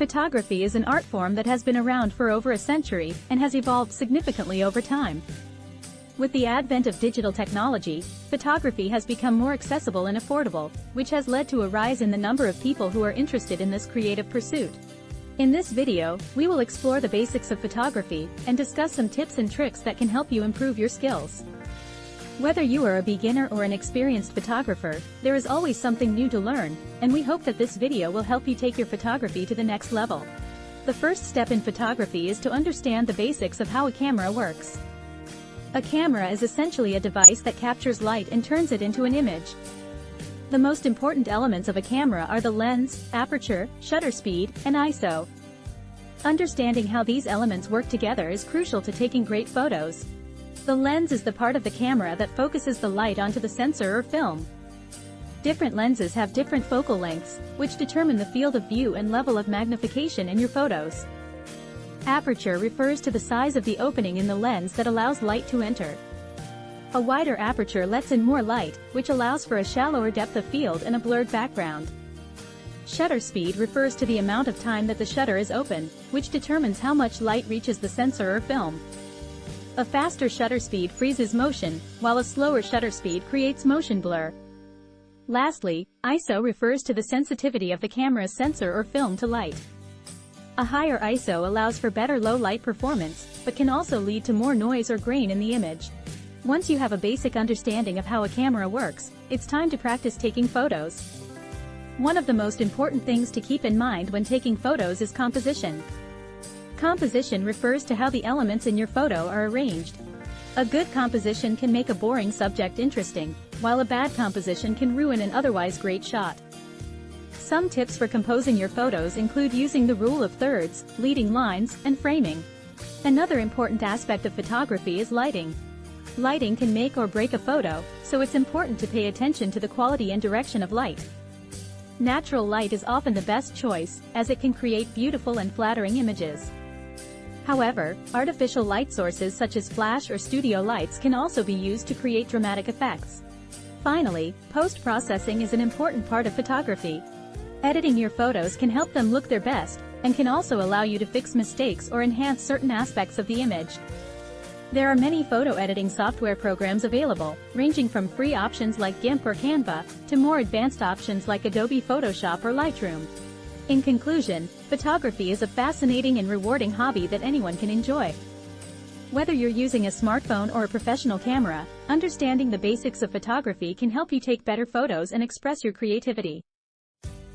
Photography is an art form that has been around for over a century and has evolved significantly over time. With the advent of digital technology, photography has become more accessible and affordable, which has led to a rise in the number of people who are interested in this creative pursuit. In this video, we will explore the basics of photography and discuss some tips and tricks that can help you improve your skills. Whether you are a beginner or an experienced photographer, there is always something new to learn, and we hope that this video will help you take your photography to the next level. The first step in photography is to understand the basics of how a camera works. A camera is essentially a device that captures light and turns it into an image. The most important elements of a camera are the lens, aperture, shutter speed, and ISO. Understanding how these elements work together is crucial to taking great photos. The lens is the part of the camera that focuses the light onto the sensor or film. Different lenses have different focal lengths, which determine the field of view and level of magnification in your photos. Aperture refers to the size of the opening in the lens that allows light to enter. A wider aperture lets in more light, which allows for a shallower depth of field and a blurred background. Shutter speed refers to the amount of time that the shutter is open, which determines how much light reaches the sensor or film. A faster shutter speed freezes motion, while a slower shutter speed creates motion blur. Lastly, ISO refers to the sensitivity of the camera's sensor or film to light. A higher ISO allows for better low-light performance, but can also lead to more noise or grain in the image. Once you have a basic understanding of how a camera works, it's time to practice taking photos. One of the most important things to keep in mind when taking photos is composition. Composition refers to how the elements in your photo are arranged. A good composition can make a boring subject interesting, while a bad composition can ruin an otherwise great shot. Some tips for composing your photos include using the rule of thirds, leading lines, and framing. Another important aspect of photography is lighting. Lighting can make or break a photo, so it's important to pay attention to the quality and direction of light. Natural light is often the best choice, as it can create beautiful and flattering images. However, artificial light sources such as flash or studio lights can also be used to create dramatic effects. Finally, post-processing is an important part of photography. Editing your photos can help them look their best, and can also allow you to fix mistakes or enhance certain aspects of the image. There are many photo editing software programs available, ranging from free options like GIMP or Canva, to more advanced options like Adobe Photoshop or Lightroom. In conclusion, photography is a fascinating and rewarding hobby that anyone can enjoy. Whether you're using a smartphone or a professional camera, understanding the basics of photography can help you take better photos and express your creativity.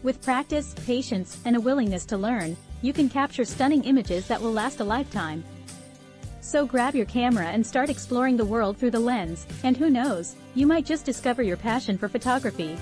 With practice, patience, and a willingness to learn, you can capture stunning images that will last a lifetime. So grab your camera and start exploring the world through the lens, and who knows, you might just discover your passion for photography.